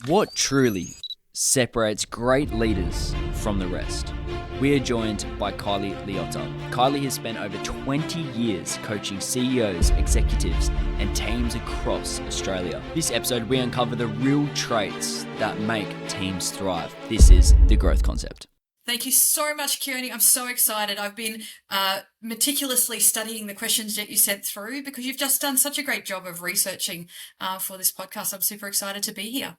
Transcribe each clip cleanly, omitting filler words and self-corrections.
What truly separates great leaders from the rest? We are joined by Kylee Leota. Kylee has spent over 20 years coaching CEOs, executives, and teams across Australia. This episode, we uncover the real traits that make teams thrive. This is the growth concept. Thank you so much, Keone. I'm so excited. I've been meticulously studying the questions that you sent through because you've just done such a great job of researching for this podcast. I'm super excited to be here.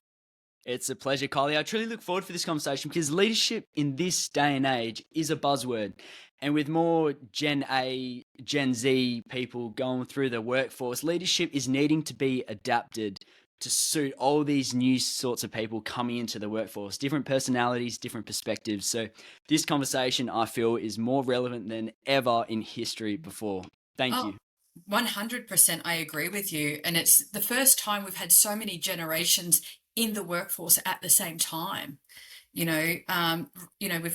It's a pleasure, Kylee. I truly look forward for this conversation because leadership in this day and age is a buzzword. And with more Gen A, Gen Z people going through the workforce, leadership is needing to be adapted to suit all these new sorts of people coming into the workforce, different personalities, different perspectives. So this conversation, I feel, is more relevant than ever in history before. Thank you. 100% I agree with you. And it's the first time we've had so many generations in the workforce at the same time. We've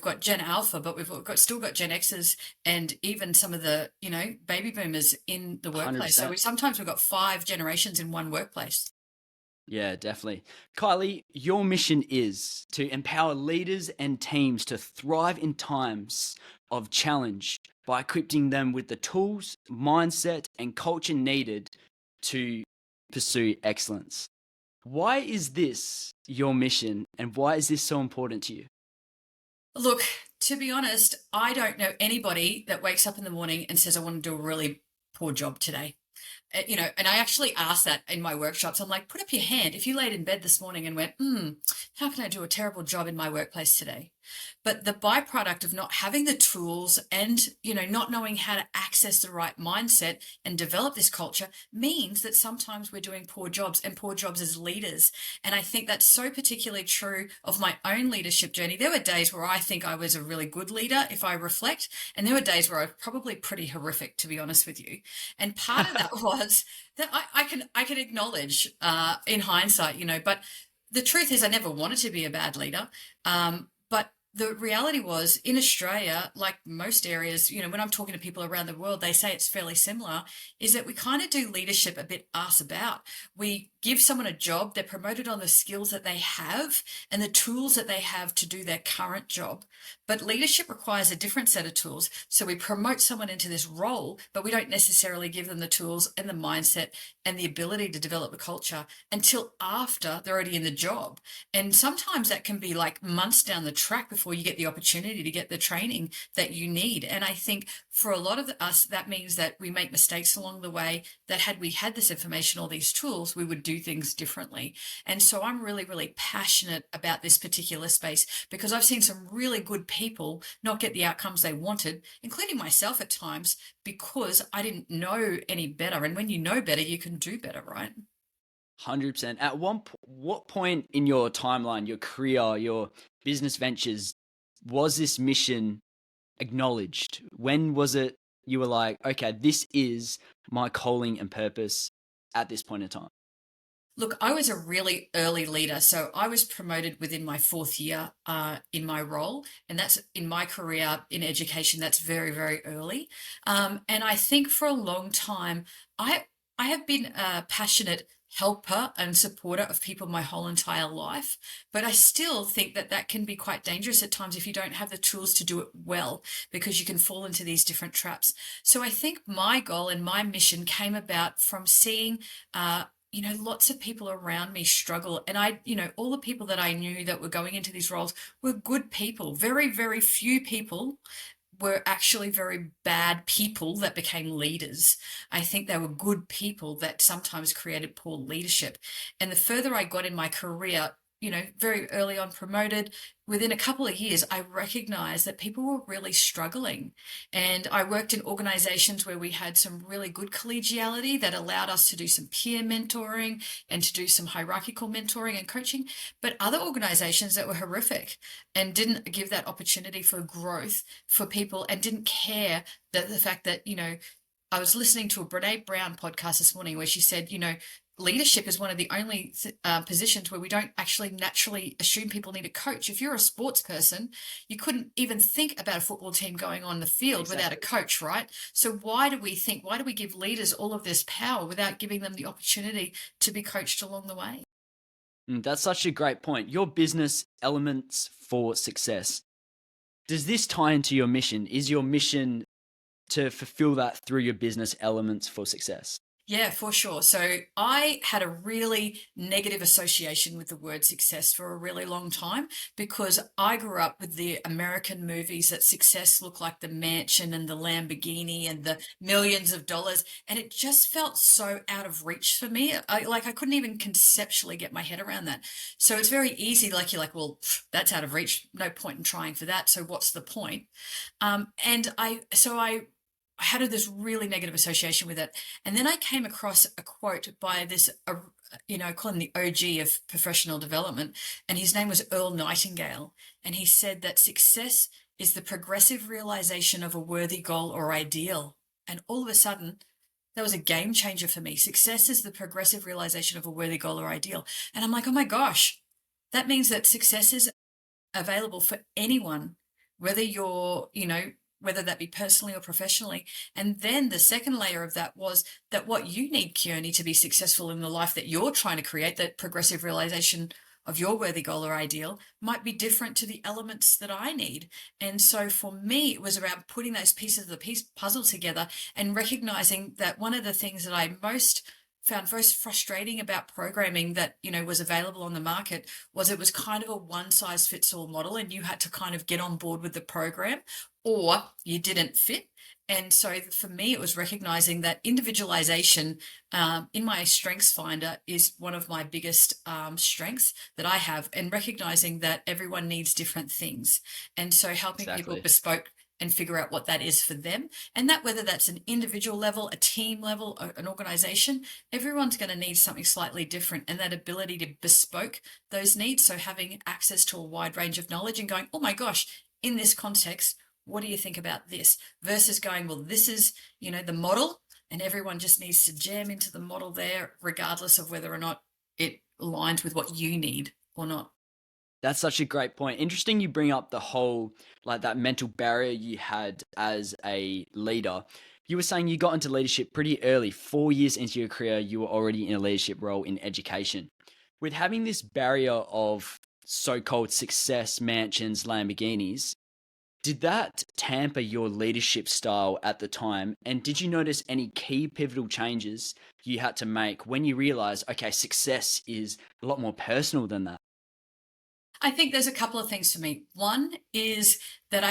got Gen Alpha, but still got Gen X's and even some of the, baby boomers in the workplace. 100%. So sometimes we've got 5 generations in one workplace. Yeah, definitely. Kylee, your mission is to empower leaders and teams to thrive in times of challenge by equipping them with the tools, mindset, and culture needed to pursue excellence. Why is this your mission and why is this so important to you? Look, to be honest, I don't know anybody that wakes up in the morning and says, I want to do a really poor job today. And I actually asked that in my workshops. I'm like, put up your hand if you laid in bed this morning and went, how can I do a terrible job in my workplace today? But the byproduct of not having the tools and, not knowing how to access the right mindset and develop this culture means that sometimes we're doing poor jobs and poor jobs as leaders. And I think that's so particularly true of my own leadership journey. There were days where I think I was a really good leader, if I reflect, and there were days where I was probably pretty horrific, to be honest with you. And part of that was that I can acknowledge in hindsight, but the truth is I never wanted to be a bad leader. But the reality was in Australia, like most areas, when I'm talking to people around the world, they say it's fairly similar, is that we kind of do leadership a bit arse about. We give someone a job, they're promoted on the skills that they have and the tools that they have to do their current job. But leadership requires a different set of tools. So we promote someone into this role, but we don't necessarily give them the tools and the mindset and the ability to develop a culture until after they're already in the job. And sometimes that can be like months down the track before you get the opportunity to get the training that you need. And I think for a lot of us, that means that we make mistakes along the way, that had we had this information, all these tools, we would do things differently. And so I'm really, really passionate about this particular space because I've seen some really good people not get the outcomes they wanted, including myself at times, because I didn't know any better. And when you know better, you can do better, right? 100%. At what point in your timeline, your career, your business ventures, was this mission acknowledged? When was it you were like, okay, this is my calling and purpose at this point in time? Look, I was a really early leader. So I was promoted within my 4th year in my role. And that's in my career in education. That's very, very early. And I think for a long time, I have been a passionate helper and supporter of people my whole entire life. But I still think that that can be quite dangerous at times if you don't have the tools to do it well, because you can fall into these different traps. So I think my goal and my mission came about from seeing lots of people around me struggle. And all the people that I knew that were going into these roles were good people. Very, very few people were actually very bad people that became leaders. I think they were good people that sometimes created poor leadership. And the further I got in my career, very early on promoted, within a couple of years, I recognized that people were really struggling. And I worked in organizations where we had some really good collegiality that allowed us to do some peer mentoring and to do some hierarchical mentoring and coaching, but other organizations that were horrific and didn't give that opportunity for growth for people and didn't care that the fact that, I was listening to a Brene Brown podcast this morning where she said, leadership is one of the only positions where we don't actually naturally assume people need a coach. If you're a sports person, you couldn't even think about a football team going on the field without a coach, right? So why do we give leaders all of this power without giving them the opportunity to be coached along the way? That's such a great point. Your business elements for success. Does this tie into your mission? Is your mission to fulfill that through your business elements for success? Yeah, for sure. So I had a really negative association with the word success for a really long time because I grew up with the American movies that success looked like the mansion and the Lamborghini and the millions of dollars. And it just felt so out of reach for me. I couldn't even conceptually get my head around that. So it's very easy. Like you're like, well, that's out of reach. No point in trying for that. So what's the point? I had this really negative association with it. And then I came across a quote by this, I call him the OG of professional development, and his name was Earl Nightingale. And he said that success is the progressive realization of a worthy goal or ideal. And all of a sudden, that was a game changer for me. Success is the progressive realization of a worthy goal or ideal. And I'm like, oh my gosh, that means that success is available for anyone, whether whether that be personally or professionally. And then the second layer of that was that what you need, Keone, to be successful in the life that you're trying to create, that progressive realization of your worthy goal or ideal, might be different to the elements that I need. And so for me, it was around putting those pieces of the puzzle together and recognizing that one of the things that I found most frustrating about programming that was available on the market was it was kind of a one size fits all model, and you had to kind of get on board with the program or you didn't fit. And so for me, it was recognizing that individualization in my strengths finder is one of my biggest strengths that I have, and recognizing that everyone needs different things. And so helping people Exactly. bespoke and figure out what that is for them. And that whether that's an individual level, a team level, an organization, everyone's going to need something slightly different, and that ability to bespoke those needs. So having access to a wide range of knowledge and going, oh my gosh, in this context, what do you think about this? Versus going, well, this is, the model, and everyone just needs to jam into the model there, regardless of whether or not it aligns with what you need or not. That's such a great point. Interesting you bring up the whole, like that mental barrier you had as a leader. You were saying you got into leadership pretty early, 4 years into your career, you were already in a leadership role in education. With having this barrier of so called success, mansions, Lamborghinis, did that tamper your leadership style at the time? And did you notice any key pivotal changes you had to make when you realized, okay, success is a lot more personal than that? I think there's a couple of things for me. One is that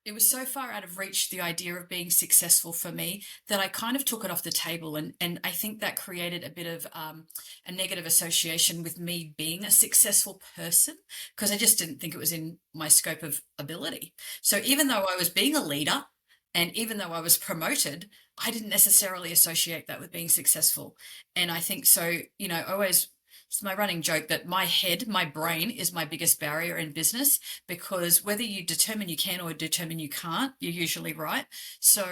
it was so far out of reach, the idea of being successful for me, that I kind of took it off the table. And I think that created a bit of a negative association with me being a successful person, because I just didn't think it was in my scope of ability. So even though I was being a leader, and even though I was promoted, I didn't necessarily associate that with being successful. And I think so, it's my running joke that my brain is my biggest barrier in business, because whether you determine you can or determine you can't, you're usually right. So,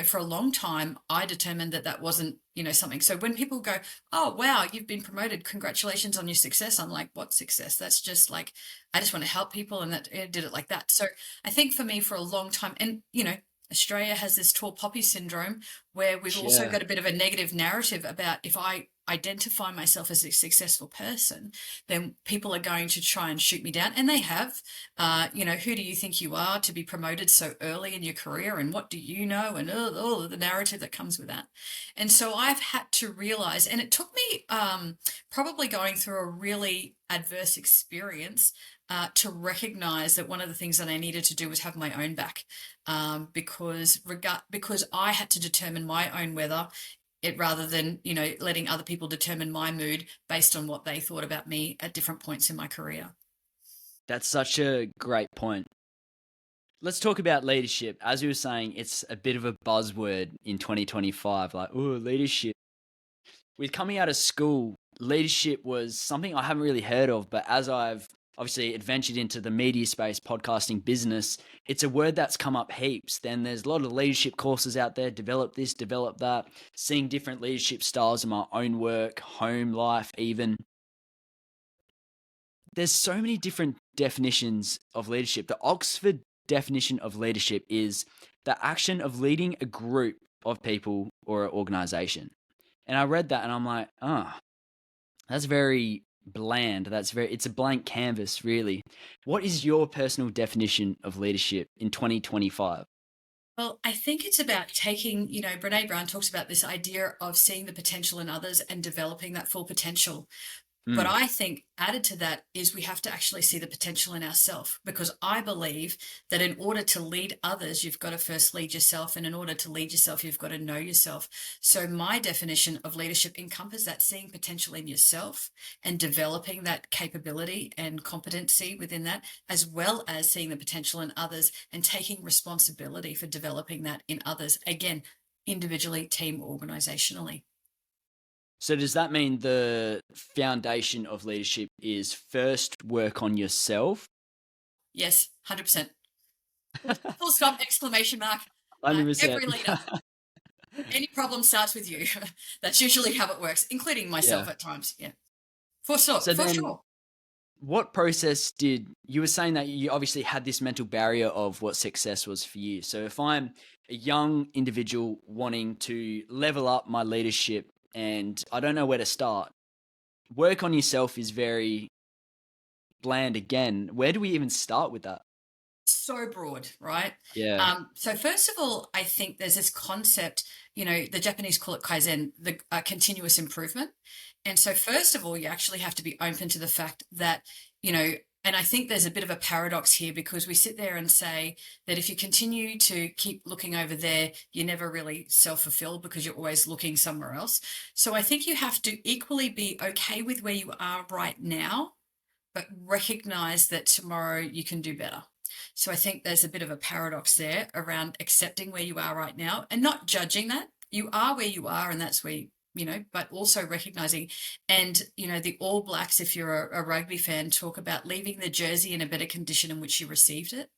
for a long time, I determined that that wasn't, something. So when people go, oh, wow, you've been promoted, congratulations on your success. I'm like, what success? That's just like, I just want to help people, and that did it like that. So I think for me, for a long time, and, Australia has this tall poppy syndrome, where we've also Yeah. got a bit of a negative narrative about, if I identify myself as a successful person, then people are going to try and shoot me down. And they have. Who do you think you are to be promoted so early in your career? And what do you know? And all of the narrative that comes with that. And so I've had to realize, and it took me probably going through a really adverse experience to recognize that one of the things that I needed to do was have my own back, because I had to determine my own weather, rather than letting other people determine my mood based on what they thought about me at different points in my career. That's such a great point. Let's talk about leadership. As you were saying, it's a bit of a buzzword in 2025, like, oh, leadership. With coming out of school, leadership was something I haven't really heard of, but as I've obviously adventured into the media space, podcasting business, it's a word that's come up heaps. Then there's a lot of leadership courses out there, develop this, develop that, seeing different leadership styles in my own work, home life, even. There's so many different definitions of leadership. The Oxford definition of leadership is the action of leading a group of people or an organization. And I read that and I'm like, oh, that's very Bland. It's a blank canvas, really. What is your personal definition of leadership in 2025? Well, I think it's about taking, Brene Brown talks about this idea of seeing the potential in others and developing that full potential. But Mm. I think added to that is we have to actually see the potential in ourselves, because I believe that in order to lead others, you've got to first lead yourself. And in order to lead yourself, you've got to know yourself. So my definition of leadership encompasses that seeing potential in yourself and developing that capability and competency within that, as well as seeing the potential in others and taking responsibility for developing that in others. Again, individually, team, organizationally. So does that mean the foundation of leadership is first work on yourself? Yes, 100%. Full stop, exclamation mark. 100%. Every leader, any problem starts with you. That's usually how it works, including myself Yeah. at times. Yeah, for sure, So for then sure. what process did you were saying that you obviously had this mental barrier of what success was for you. So if I'm a young individual wanting to level up my leadership and I don't know where to start, work on yourself is very bland again. Where do we even start with that? So broad, right? Yeah. So first of all, I think there's this concept, the Japanese call it kaizen, the continuous improvement. And so first of all, you actually have to be open to the fact that, and I think there's a bit of a paradox here, because we sit there and say that if you continue to keep looking over there, you're never really self-fulfilled because you're always looking somewhere else. So I think you have to equally be okay with where you are right now, but recognize that tomorrow you can do better. So I think there's a bit of a paradox there around accepting where you are right now and not judging that. You are where you are, and that's where, but also recognizing. And, the All Blacks, if you're a rugby fan, talk about leaving the jersey in a better condition in which you received it.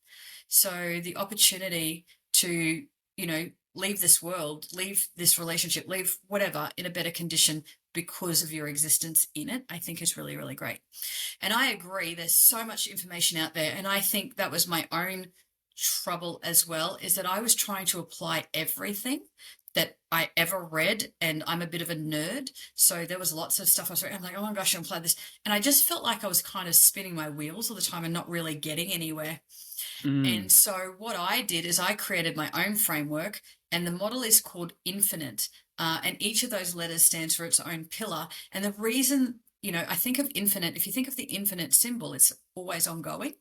So the opportunity to, leave this world, leave this relationship, leave whatever in a better condition because of your existence in it, I think is really, really great. And I agree, there's so much information out there. And I think that was my own trouble as well, is that I was trying to apply everything that I ever read, and I'm a bit of a nerd. So there was lots of stuff I was reading. I'm like, oh my gosh, I'm applying this. And I just felt like I was kind of spinning my wheels all the time and not really getting anywhere. Mm. And so what I did is I created my own framework, and the model is called Infinite. And each of those letters stands for its own pillar. And the reason, I think of infinite, if you think of the infinite symbol, it's always ongoing.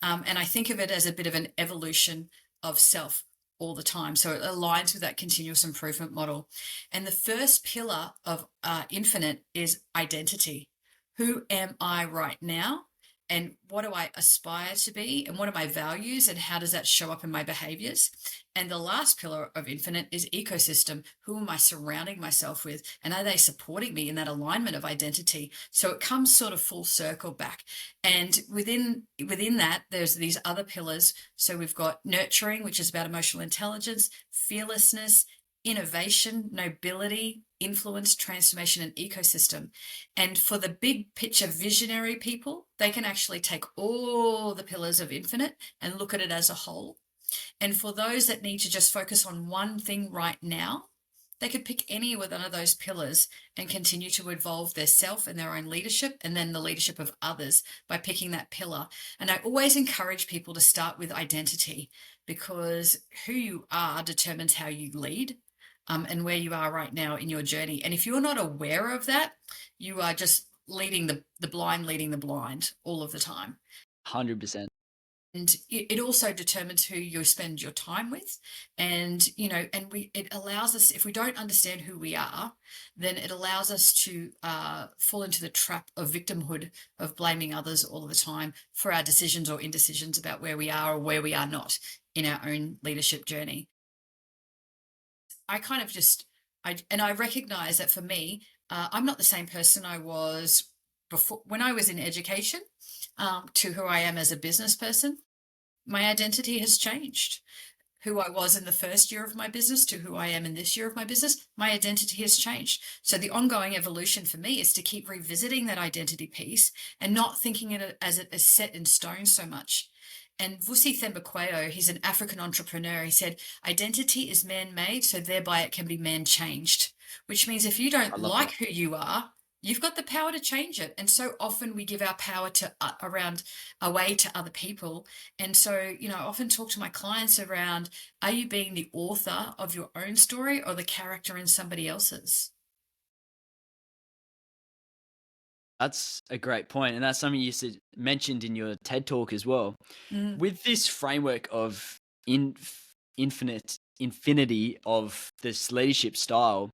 And I think of it as a bit of an evolution of self all the time. So it aligns with that continuous improvement model. And the first pillar of infinite is identity. Who am I right now? And what do I aspire to be? And what are my values? And how does that show up in my behaviors? And the last pillar of infinite is ecosystem. Who am I surrounding myself with? And are they supporting me in that alignment of identity? So it comes sort of full circle back. And within that, there's these other pillars. So we've got nurturing, which is about emotional intelligence, fearlessness, innovation, nobility, influence, transformation, and ecosystem. And for the big picture visionary people, they can actually take all the pillars of infinite and look at it as a whole. And for those that need to just focus on one thing right now, they could pick any one of those pillars and continue to evolve their self and their own leadership, and then the leadership of others by picking that pillar. And I always encourage people to start with identity, because who you are determines how you lead. And where you are right now in your journey. And if you're not aware of that, you are just leading the blind all of the time. 100%. And it also determines who you spend your time with. And, it allows us, if we don't understand who we are, then it allows us to fall into the trap of victimhood, of blaming others all the time for our decisions or indecisions about where we are or where we are not in our own leadership journey. I kind of I recognize that for me, I'm not the same person I was before when I was in education to who I am as a business person. My identity has changed. Who I was in the first year of my business to who I am in this year of my business, my identity has changed. So the ongoing evolution for me is to keep revisiting that identity piece and not thinking it as set in stone so much. And Vusi Thembekwayo, he's an African entrepreneur. He said, identity is man-made, so thereby it can be man-changed, which means if you I don't love like that. who you are, You've got the power to change it. And so often we give our power to around away to other people. And so, I often talk to my clients around, are you being the author of your own story or the character in somebody else's? That's a great point, and that's something you mentioned in your TED talk as well. Mm. With this framework of infinity of this leadership style,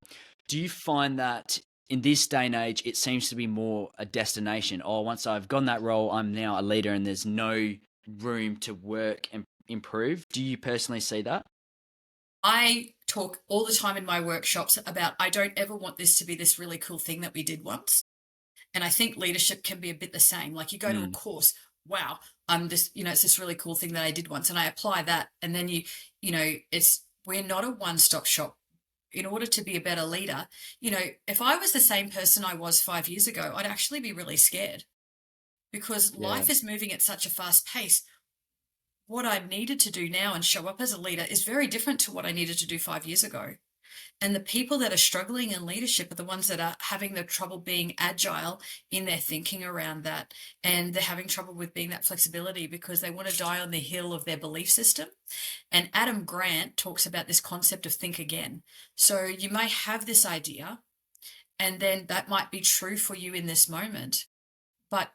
do you find that in this day and age, it seems to be more a destination? Oh, once I've gotten that role, I'm now a leader, and there's no room to work and improve. Do you personally see that? I talk all the time in my workshops about I don't ever want this to be this really cool thing that we did once. And I think leadership can be a bit the same. Like you go to a Mm, course, wow, I'm just, it's this really cool thing that I did once and I apply that. And then we're not a one-stop shop. In order to be a better leader, if I was the same person I was 5 years ago, I'd actually be really scared because yeah, life is moving at such a fast pace. What I needed to do now and show up as a leader is very different to what I needed to do 5 years ago. And the people that are struggling in leadership are the ones that are having the trouble being agile in their thinking around that. And they're having trouble with being that flexibility because they want to die on the hill of their belief system. And Adam Grant talks about this concept of think again. So you may have this idea, and then that might be true for you in this moment. But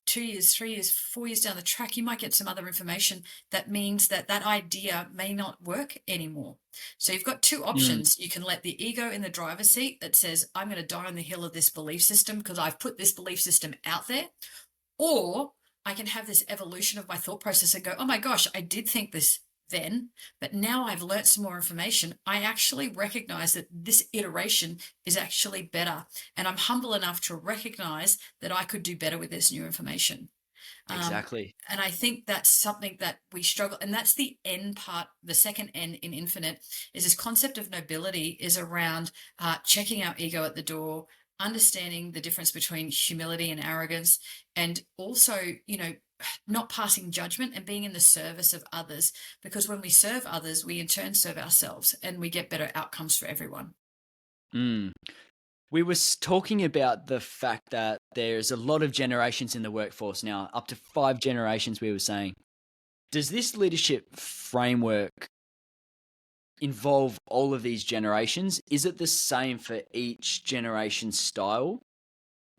2 years, 3 years, 4 years down the track, you might get some other information that means that that idea may not work anymore. So you've got two mm, options. You can let the ego in the driver's seat that says, I'm going to die on the hill of this belief system because I've put this belief system out there. Or I can have this evolution of my thought process and go, oh my gosh, I did think this then, but now I've learnt some more information. I actually recognize that this iteration is actually better. And I'm humble enough to recognize that I could do better with this new information. Um, exactly. and I think that's something that we struggle, and that's the N part. The second N in infinite is this concept of nobility is around checking our ego at the door, understanding the difference between humility and arrogance, and also, not passing judgment and being in the service of others. Because when we serve others, we in turn serve ourselves, and we get better outcomes for everyone. Mm. We were talking about the fact that there's a lot of generations in the workforce now, up to 5 generations, we were saying. Does this leadership framework involve all of these generations? Is it the same for each generation's style?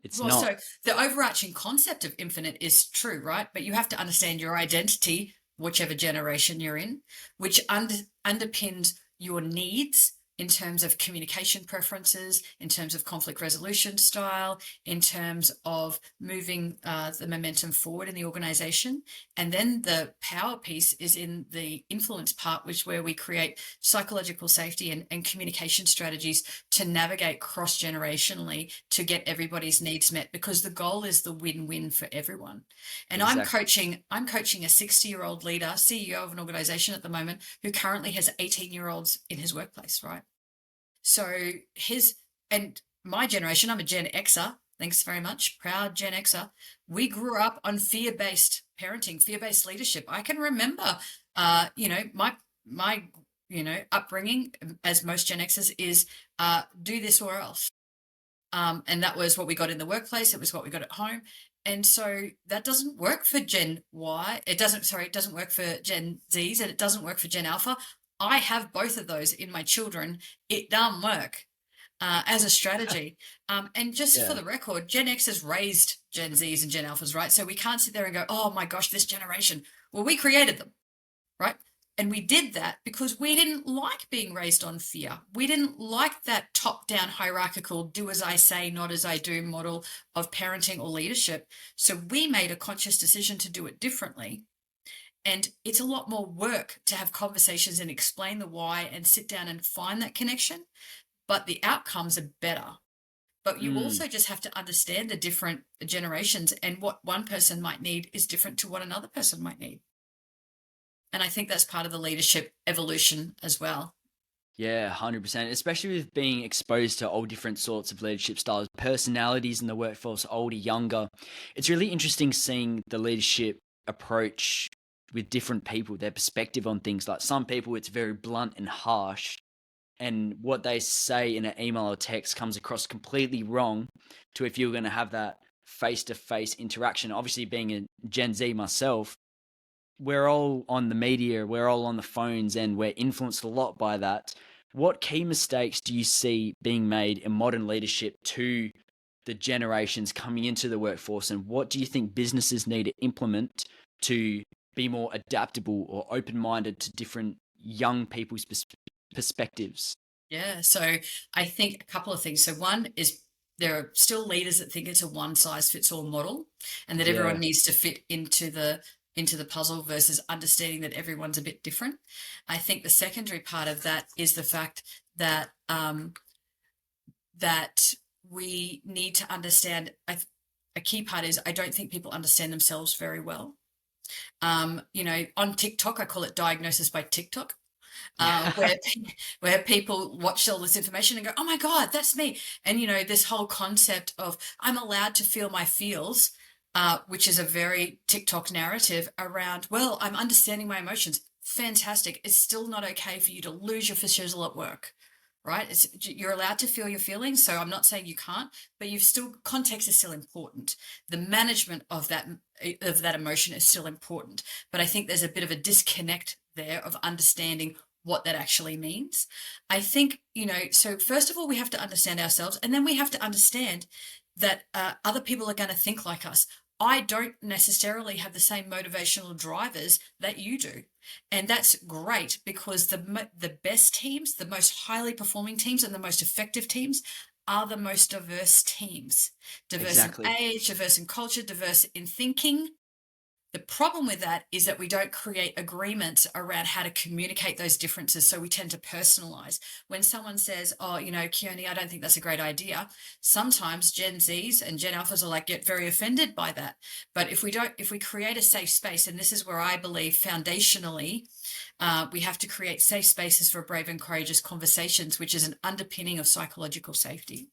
It's Well, not. so the overarching concept of infinite is true, right? But you have to understand your identity, whichever generation you're in, which underpins your needs in terms of communication preferences, in terms of conflict resolution style, in terms of moving the momentum forward in the organization. And then the power piece is in the influence part, which where we create psychological safety and communication strategies to navigate cross generationally to get everybody's needs met, because the goal is the win-win for everyone. And I'm Exactly. coaching a 60-year-old leader, CEO of an organization at the moment, who currently has 18-year-olds in his workplace, right? So his and my generation, I'm a Gen Xer. Thanks very much. Proud Gen Xer. We grew up on fear-based parenting, fear-based leadership. I can remember, my upbringing, as most Gen Xers, is do this or else. And that was what we got in the workplace. It was what we got at home. And so that doesn't work for Gen Y. It doesn't work for Gen Zs, and it doesn't work for Gen Alpha. I have both of those in my children. It doesn't work as a strategy. And just for Yeah. the record, Gen X has raised Gen Zs and Gen Alphas, right? So we can't sit there and go, oh my gosh, this generation. Well, we created them, right? And we did that because we didn't like being raised on fear. We didn't like that top down hierarchical, do as I say, not as I do model of parenting or leadership. So we made a conscious decision to do it differently. And it's a lot more work to have conversations and explain the why and sit down and find that connection. But the outcomes are better. But you Mm. also just have to understand the different generations, and what one person might need is different to what another person might need. And I think that's part of the leadership evolution as well. Yeah, 100%. Especially with being exposed to all different sorts of leadership styles, personalities in the workforce, older, younger. It's really interesting seeing the leadership approach with different people, their perspective on things. Like some people, it's very blunt and harsh. and what they say in an email or text comes across completely wrong to if you're going to have that face-to-face interaction. Obviously, being a Gen Z myself, we're all on the media, we're all on the phones, and we're influenced a lot by that. What key mistakes do you see being made in modern leadership to the generations coming into the workforce, and what do you think businesses need to implement to be more adaptable or open-minded to different young people's perspectives? Yeah. So I think a couple of things. So one is there are still leaders that think it's a one size fits all model and that everyone Yeah, needs to fit into the puzzle versus understanding that everyone's a bit different. I think the secondary part of that is the fact that that we need to understand a key part is I don't think people understand themselves very well. On TikTok, I call it diagnosis by TikTok, where where people watch all this information and go, "Oh my God, that's me!" And this whole concept of I'm allowed to feel my feels, which is a very TikTok narrative around. Well, I'm understanding my emotions. Fantastic. It's still not okay for you to lose your shizzle at work, right? You're allowed to feel your feelings. So I'm not saying you can't, but you've still context is still important. The management of that emotion is still important. But I think there's a bit of a disconnect there of understanding what that actually means. I think, so first of all, we have to understand ourselves, and then we have to understand that other people are going to think like us. I don't necessarily have the same motivational drivers that you do. And that's great because the best teams, the most highly performing teams, and the most effective teams are the most diverse teams. Diverse in exactly. age, diverse in culture, diverse in thinking. The problem with that is that we don't create agreements around how to communicate those differences. So we tend to personalize. When someone says, "Oh, Keone, I don't think that's a great idea," sometimes Gen Zs and Gen Alphas are like, get very offended by that. But if we create a safe space, and this is where I believe foundationally, we have to create safe spaces for brave and courageous conversations, which is an underpinning of psychological safety.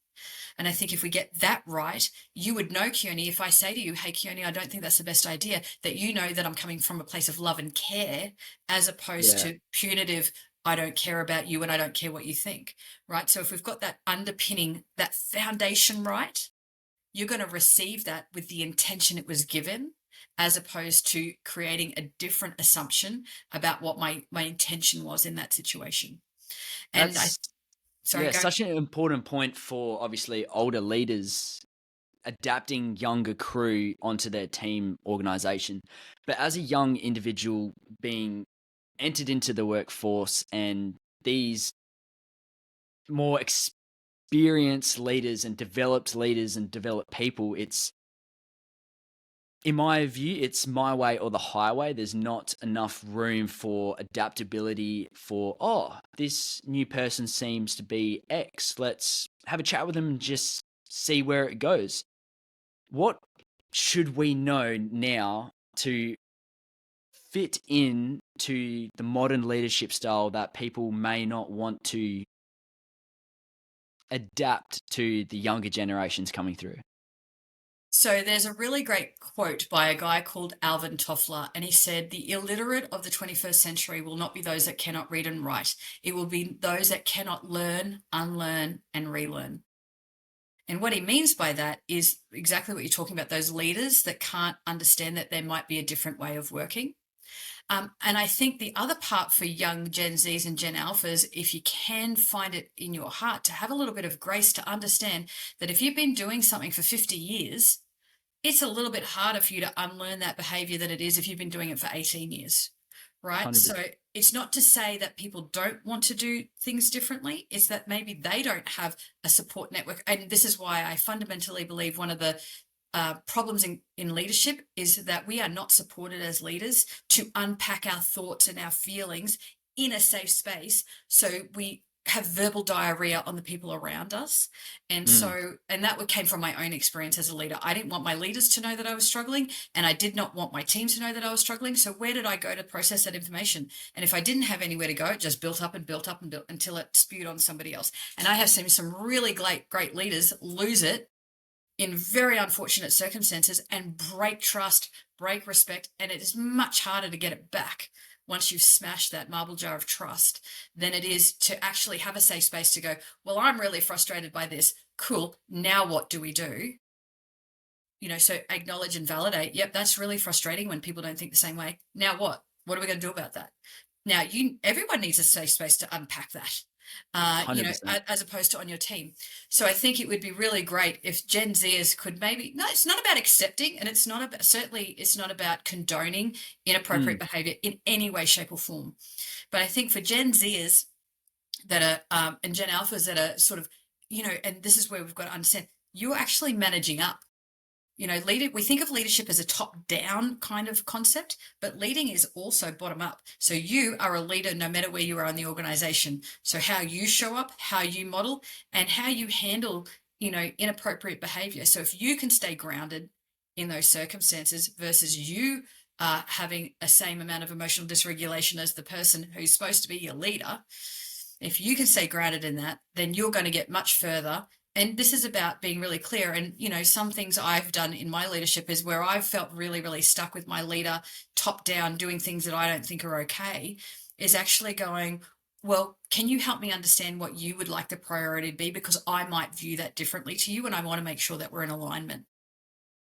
And I think if we get that right, you would know, Keone, if I say to you, "Hey, Keone, I don't think that's the best idea," that you know that I'm coming from a place of love and care as opposed Yeah, to punitive, "I don't care about you and I don't care what you think," right? So if we've got that underpinning, that foundation right, you're going to receive that with the intention it was given, as opposed to creating a different assumption about what my intention was in that situation. And that's sorry, yeah, go. such an important point for obviously older leaders adapting younger crew onto their team organization. But as a young individual being entered into the workforce and these more experienced leaders and developed people, it's in my view, it's my way or the highway. There's not enough room for adaptability for, oh, this new person seems to be X. Let's have a chat with them and just see where it goes. What should we know now to fit in to the modern leadership style that people may not want to adapt to the younger generations coming through? So there's a really great quote by a guy called Alvin Toffler, and he said, "The illiterate of the 21st century will not be those that cannot read and write. It will be those that cannot learn, unlearn, and relearn." And what he means by that is exactly what you're talking about, those leaders that can't understand that there might be a different way of working. And I think the other part for young Gen Zs and Gen Alphas, if you can find it in your heart to have a little bit of grace to understand that if you've been doing something for 50 years, it's a little bit harder for you to unlearn that behavior than it is if you've been doing it for 18 years, right? 100%. So it's not to say that people don't want to do things differently. It's that maybe they don't have a support network. And this is why I fundamentally believe one of the problems in leadership is that we are not supported as leaders to unpack our thoughts and our feelings in a safe space. So we have verbal diarrhea on the people around us. And Mm. and that came from my own experience as a leader. I didn't want my leaders to know that I was struggling, and I did not want my team to know that I was struggling. So where did I go to process that information? And if I didn't have anywhere to go, it just built up and built up and built until it spewed on somebody else. And I have seen some really great leaders lose it in very unfortunate circumstances and break trust, break respect, and it is much harder to get it back once you've smashed that marble jar of trust than it is to actually have a safe space to go, well, I'm really frustrated by this. Cool. Now what do we do? So acknowledge and validate. Yep, that's really frustrating when people don't think the same way. Now what? What are we going to do about that? Now, everyone needs a safe space to unpack that, 100%. as opposed to on your team. So I think it would be really great if Gen Zers could maybe, no, it's not about accepting, and it's not about, certainly it's not about condoning inappropriate behavior in any way, shape or form. But I think for Gen Zers that are, and Gen Alphas that are sort of, and this is where we've got to understand, you're actually managing up. We think of leadership as a top-down kind of concept, but leading is also bottom-up. So you are a leader no matter where you are in the organization. So how you show up, how you model, and how you handle, inappropriate behavior. So if you can stay grounded in those circumstances versus you having a same amount of emotional dysregulation as the person who's supposed to be your leader, if you can stay grounded in that, then you're going to get much further. And this is about being really clear. And, some things I've done in my leadership is where I've felt really, really stuck with my leader top down doing things that I don't think are okay, is actually going, well, can you help me understand what you would like the priority to be? Because I might view that differently to you, and I want to make sure that we're in alignment.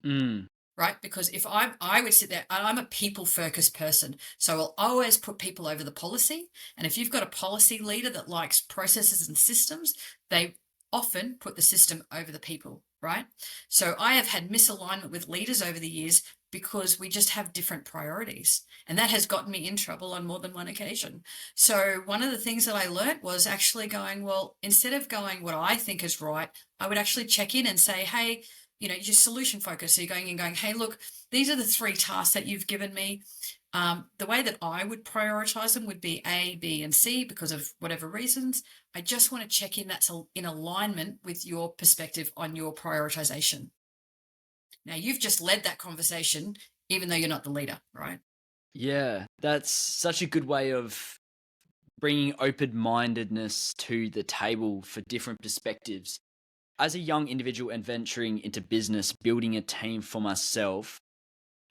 Right? Because if I would sit there, I'm a people-focused person, so I'll always put people over the policy. And if you've got a policy leader that likes processes and systems, they often put the system over the people, right? So I have had misalignment with leaders over the years because we just have different priorities. And that has gotten me in trouble on more than one occasion. So one of the things that I learned was actually going, well, instead of going what I think is right, I would actually check in and say, hey, you're solution focused. So you're going and going, hey, look, these are the 3 tasks that you've given me. The way that I would prioritize them would be A, B, and C because of whatever reasons. I just want to check in that's in alignment with your perspective on your prioritization. Now, you've just led that conversation, even though you're not the leader, right? Yeah, that's such a good way of bringing open-mindedness to the table for different perspectives. As a young individual and venturing into business, building a team for myself,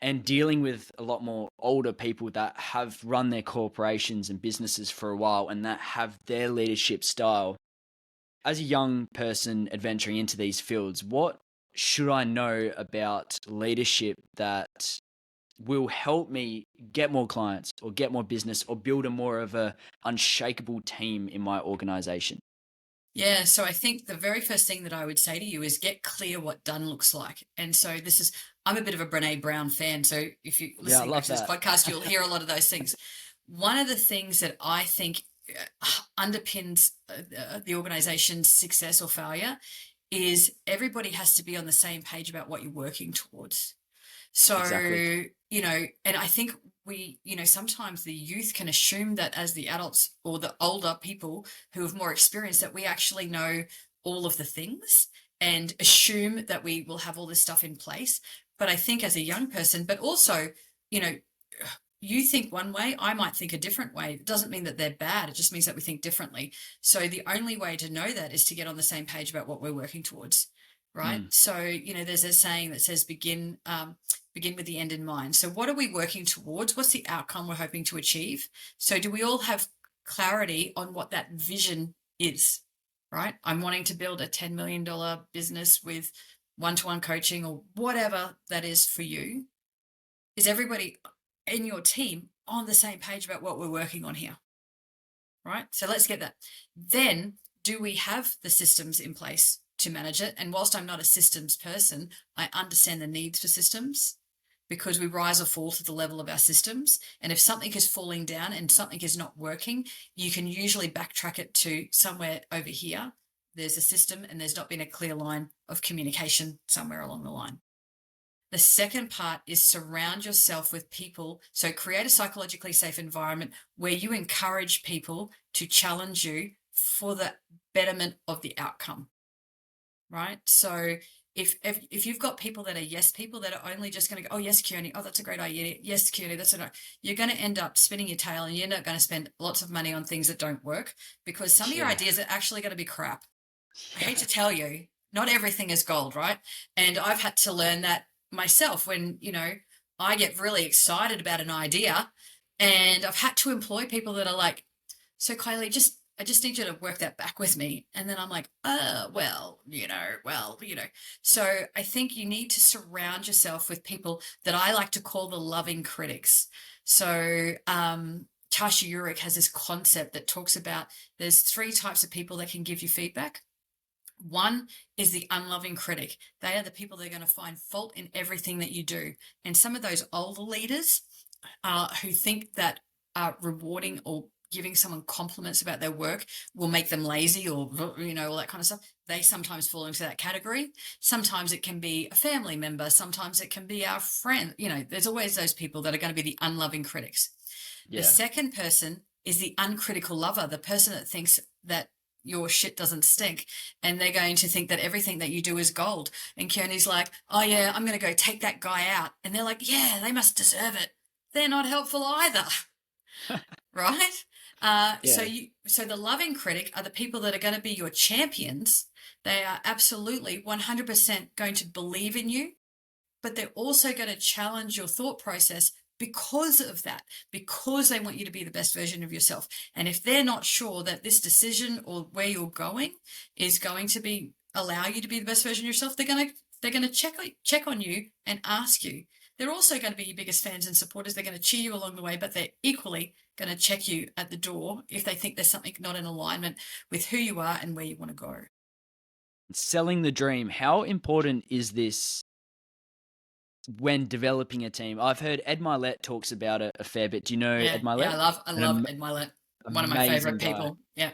and dealing with a lot more older people that have run their corporations and businesses for a while and that have their leadership style. As a young person adventuring into these fields, what should I know about leadership that will help me get more clients or get more business or build a more of a unshakable team in my organization? Yeah, so I think the very first thing that I would say to you is get clear what done looks like. And so I'm a bit of a Brene Brown fan. So if you're Yeah, I listening back love to this that. podcast, you'll hear a lot of those things. One of the things that I think underpins the organization's success or failure is everybody has to be on the same page about what you're working towards. So, Exactly. and I think sometimes the youth can assume that as the adults or the older people who have more experience, that we actually know all of the things and assume that we will have all this stuff in place. But I think as a young person, but also, you know, you think one way, I might think a different way. It doesn't mean that they're bad. It just means that we think differently. So the only way to know that is to get on the same page about what we're working towards, right? Mm. So, there's a saying that says begin with the end in mind. So what are we working towards? What's the outcome we're hoping to achieve? So do we all have clarity on what that vision is, right? I'm wanting to build a $10 million business with one-to-one coaching or whatever that is for you. Is everybody in your team on the same page about what we're working on here, right? So let's get that. Then do we have the systems in place to manage it? And whilst I'm not a systems person, I understand the needs for systems because we rise or fall to the level of our systems. And if something is falling down and something is not working, you can usually backtrack it to somewhere over here. There's a system and there's not been a clear line of communication somewhere along the line. The second part is surround yourself with people. So create a psychologically safe environment where you encourage people to challenge you for the betterment of the outcome, right? So if you've got people that are yes people that are only just going to go, oh, yes, Kearney, oh, that's a great idea. Yes, Kearney, that's a no. You're going to end up spinning your tail and you're not going to spend lots of money on things that don't work because some of your Yeah. ideas are actually going to be crap. I Yeah. hate to tell you, not everything is gold, right? And I've had to learn that myself when, I get really excited about an idea And I've had to employ people that are like, so Kylie, I just need you to work that back with me. And then I'm like, So I think you need to surround yourself with people that I like to call the loving critics. So Tasha Eurich has this concept that talks about there's three types of people that can give you feedback. One is the unloving critic. They are the people that are going to find fault in everything that you do. And some of those older leaders who think that rewarding or giving someone compliments about their work will make them lazy or, all that kind of stuff, they sometimes fall into that category. Sometimes it can be a family member. Sometimes it can be our friend. There's always those people that are going to be the unloving critics. The second person is the uncritical lover, the person that thinks that your shit doesn't stink, and they're going to think that everything that you do is gold. And Kearney's like, oh yeah, I'm going to go take that guy out. And they're like, yeah, they must deserve it. They're not helpful either. Right? So the loving critic are the people that are going to be your champions. They are absolutely 100% going to believe in you, but they're also going to challenge your thought process because of that, because they want you to be the best version of yourself. And if they're not sure that this decision or where you're going is going to be allow you to be the best version of yourself, they're going to check on you and ask you. They're also going to be your biggest fans and supporters. They're going to cheer you along the way, but they're equally going to check you at the door if they think there's something not in alignment with who you are and where you want to go. Selling the dream. How important is this when developing a team? I've heard Ed Milet talks about it a fair bit. Do you know Ed Milet? Yeah, I love Ed Milet. One of my favorite people. Yeah.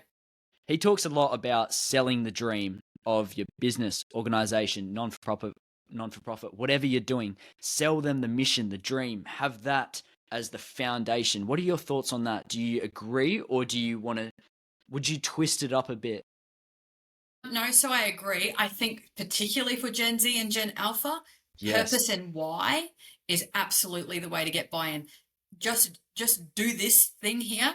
He talks a lot about selling the dream of your business, organization, non-for-profit, whatever you're doing. Sell them the mission, the dream. Have that as the foundation. What are your thoughts on that? Do you agree, or would you twist it up a bit? No, so I agree. I think particularly for Gen Z and Gen Alpha, purpose and why is absolutely the way to get buy-in. Just do this thing here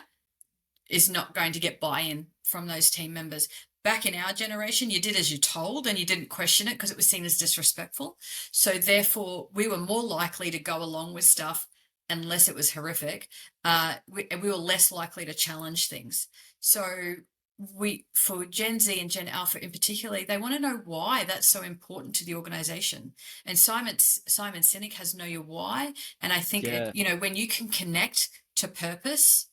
is not going to get buy-in from those team members. Back in our generation, you did as you're told and you didn't question it because it was seen as disrespectful. So therefore, we were more likely to go along with stuff unless it was horrific. We were less likely to challenge things. So for Gen Z and Gen Alpha in particular, they want to know why that's so important to the organization. And Simon Sinek has Know Your Why. And I think, when you can connect to purpose,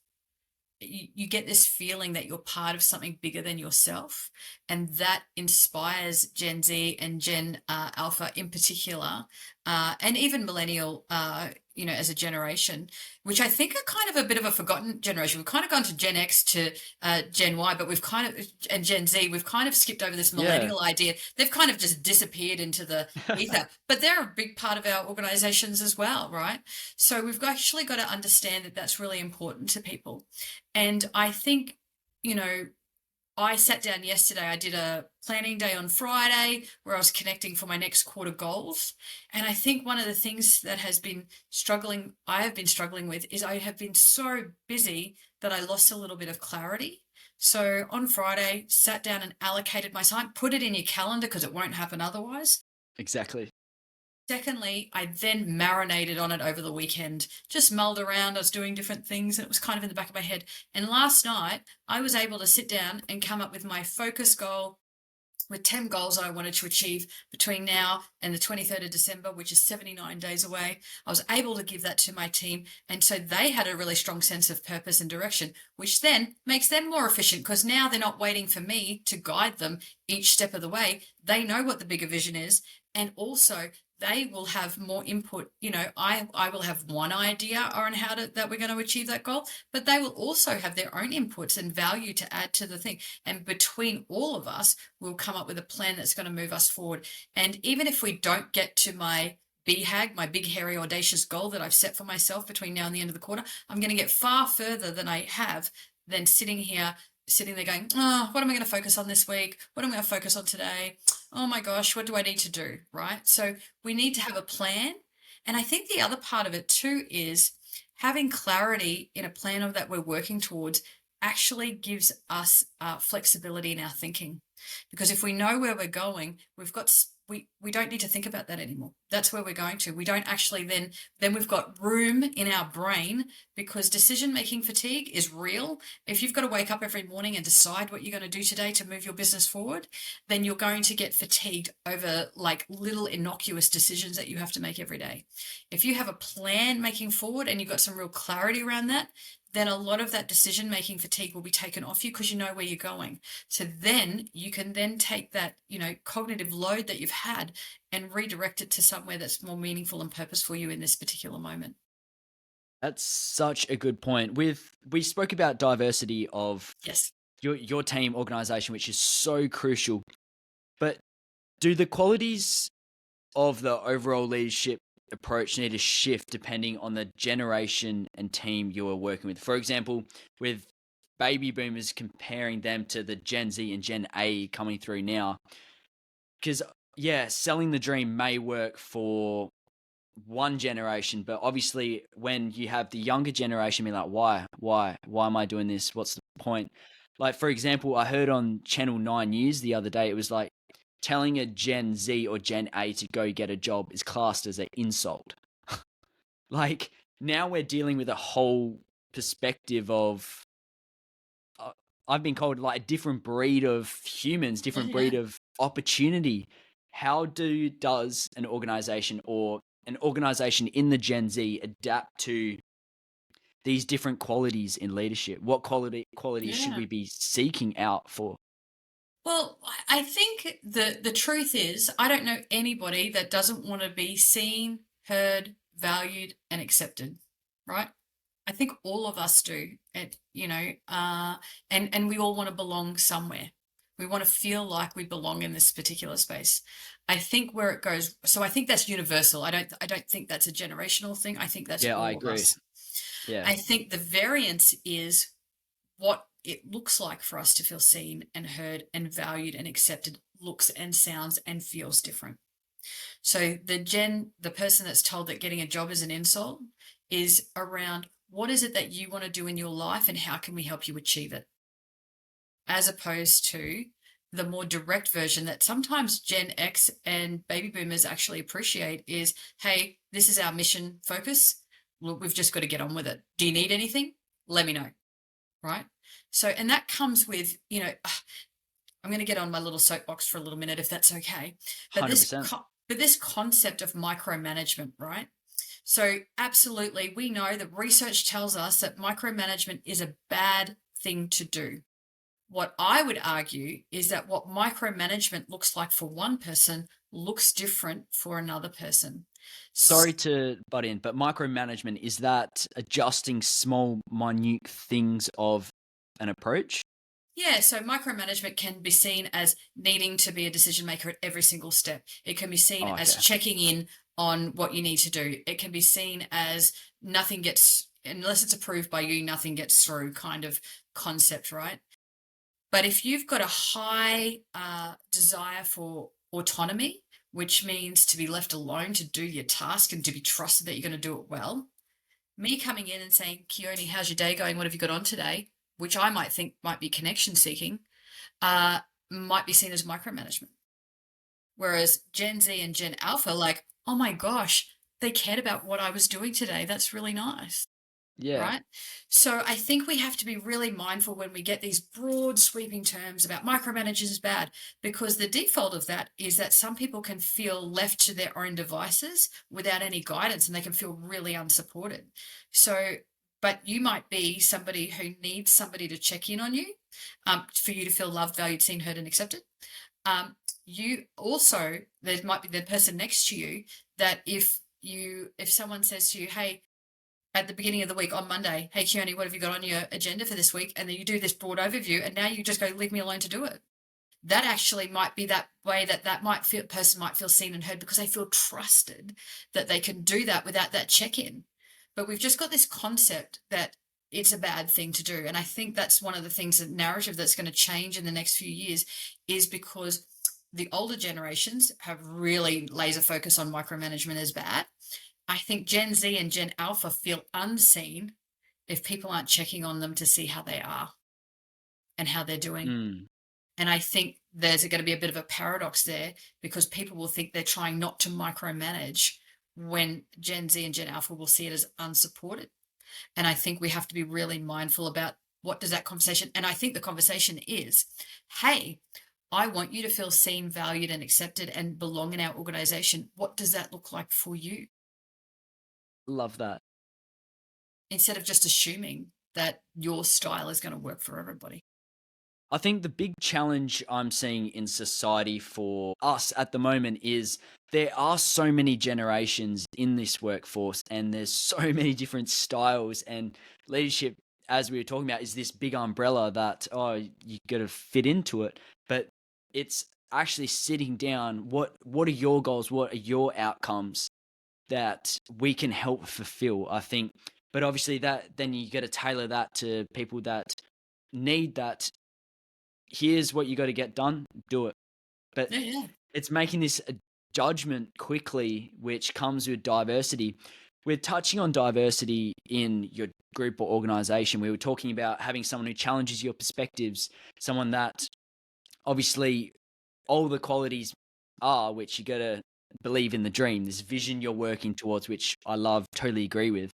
you get this feeling that you're part of something bigger than yourself, and that inspires Gen Z and Gen Alpha in particular, and even millennial, as a generation, which I think are kind of a bit of a forgotten generation. We've kind of gone to Gen X to Gen Y, but and Gen Z, we've kind of skipped over this millennial idea. They've kind of just disappeared into the ether, but they're a big part of our organizations as well, right? So we've actually got to understand that that's really important to people. And I think, I sat down yesterday, I did a planning day on Friday where I was connecting for my next quarter goals. And I think one of the things that I have been struggling with is I have been so busy that I lost a little bit of clarity. So on Friday, sat down and allocated my time, put it in your calendar because it won't happen otherwise. Exactly. Secondly, I then marinated on it over the weekend, just mulled around. I was doing different things and it was kind of in the back of my head. And last night, I was able to sit down and come up with my focus goal with 10 goals that I wanted to achieve between now and the 23rd of December, which is 79 days away. I was able to give that to my team. And so they had a really strong sense of purpose and direction, which then makes them more efficient because now they're not waiting for me to guide them each step of the way. They know what the bigger vision is. And also they will have more input. I will have one idea on that we're going to achieve that goal, but they will also have their own inputs and value to add to the thing. And between all of us, we'll come up with a plan that's going to move us forward. And even if we don't get to my BHAG, my big, hairy, audacious goal that I've set for myself between now and the end of the quarter, I'm going to get far further than I have than sitting there going, oh, what am I going to focus on this week? What am I going to focus on today? Oh my gosh, what do I need to do, right? So we need to have a plan. And I think the other part of it too is having clarity in a plan that we're working towards actually gives us flexibility in our thinking. Because if we know where we're going, we don't need to think about that anymore. That's where we're going to. We don't actually then we've got room in our brain, because decision making fatigue is real. If you've got to wake up every morning and decide what you're going to do today to move your business forward, then you're going to get fatigued over like little innocuous decisions that you have to make every day. If you have a plan making forward and you've got some real clarity around that, then a lot of that decision making fatigue will be taken off you because you know where you're going. So then you can then take that, cognitive load that you've had and redirect it to somewhere that's more meaningful and purposeful for you in this particular moment. That's such a good point. We spoke about diversity of Yes. your team organization, which is so crucial. But do the qualities of the overall leadership approach need to shift depending on the generation and team you are working with? For example, with baby boomers, comparing them to the Gen Z and Gen A coming through now. Because, yeah, selling the dream may work for one generation, but obviously when you have the younger generation be like, why am I doing this? What's the point? Like, for example, I heard on Channel 9 News the other day, it was like telling a Gen Z or Gen A to go get a job is classed as an insult. Like, now we're dealing with a whole perspective of, uh, I've been called like a different breed of humans, different Yeah. breed of opportunity. How does an organization or an organization in the Gen Z adapt to these different qualities in leadership? What qualities should Yeah. we be seeking out for? Well, I think the truth is, I don't know anybody that doesn't want to be seen, heard, valued, and accepted, right? I think all of us do, and we all want to belong somewhere. We want to feel like we belong in this particular space. I think where it goes, so I think that's universal. I don't think that's a generational thing. I think that's Yeah, I all of agree. us. Yeah, I think the variance is what it looks like for us to feel seen and heard and valued and accepted looks and sounds and feels different. So the person that's told that getting a job is an insult is around what is it that you want to do in your life and how can we help you achieve it? As opposed to the more direct version that sometimes Gen X and baby boomers actually appreciate is, hey, this is our mission focus. Look, we've just got to get on with it. Do you need anything? Let me know. Right. So, and that comes with, I'm going to get on my little soapbox for a little minute, if that's okay. But 100%. this concept of micromanagement, right? So, absolutely, we know that research tells us that micromanagement is a bad thing to do. What I would argue is that what micromanagement looks like for one person looks different for another person. Sorry to butt in, but micromanagement, is that adjusting small, minute things of an approach? Yeah, so micromanagement can be seen as needing to be a decision maker at every single step. It can be seen Oh, as okay. checking in on what you need to do. It can be seen as nothing gets, unless it's approved by you, nothing gets through kind of concept, right? But if you've got a high desire for autonomy, which means to be left alone to do your task and to be trusted that you're going to do it well, me coming in and saying, Keone, how's your day going? What have you got on today? Which I might think might be connection seeking, uh, might be seen as micromanagement. Whereas Gen Z and Gen Alpha, like, oh my gosh, they cared about what I was doing today. That's really nice. Yeah. Right. So I think we have to be really mindful when we get these broad sweeping terms about micromanagers is bad, because the default of that is that some people can feel left to their own devices without any guidance and they can feel really unsupported. So, but you might be somebody who needs somebody to check in on you, for you to feel loved, valued, seen, heard, and accepted. You also, there might be the person next to you that if someone says to you, hey, at the beginning of the week on Monday, hey, Keone, what have you got on your agenda for this week? And then you do this broad overview and now you just go, leave me alone to do it. That actually might be that way that person might feel seen and heard because they feel trusted that they can do that without that check-in. But we've just got this concept that it's a bad thing to do. And I think that's one of the things, the narrative that's going to change in the next few years is because the older generations have really laser focus on micromanagement as bad. I think Gen Z and Gen Alpha feel unseen if people aren't checking on them to see how they are and how they're doing. Mm. And I think there's going to be a bit of a paradox there, because people will think they're trying not to micromanage when Gen Z and Gen Alpha will see it as unsupported. And I think we have to be really mindful about what does that conversation, and I think the conversation is, hey, I want you to feel seen, valued, and accepted and belong in our organization. What does that look like for you? Love that. Instead of just assuming that your style is going to work for everybody. I think the big challenge I'm seeing in society for us at the moment is there are so many generations in this workforce, and there's so many different styles, and leadership, as we were talking about, is this big umbrella that, oh, you got to fit into it. But it's actually sitting down, what are your goals? What are your outcomes that we can help fulfill, I think. But obviously that then you got to tailor that to people that need that. Here's what you got to get done, do it. But Yeah, yeah. it's making this a judgment quickly, which comes with diversity. We're touching on diversity in your group or organization. We were talking about having someone who challenges your perspectives, someone that obviously all the qualities are, which you got to believe in the dream, this vision you're working towards, which I love, totally agree with.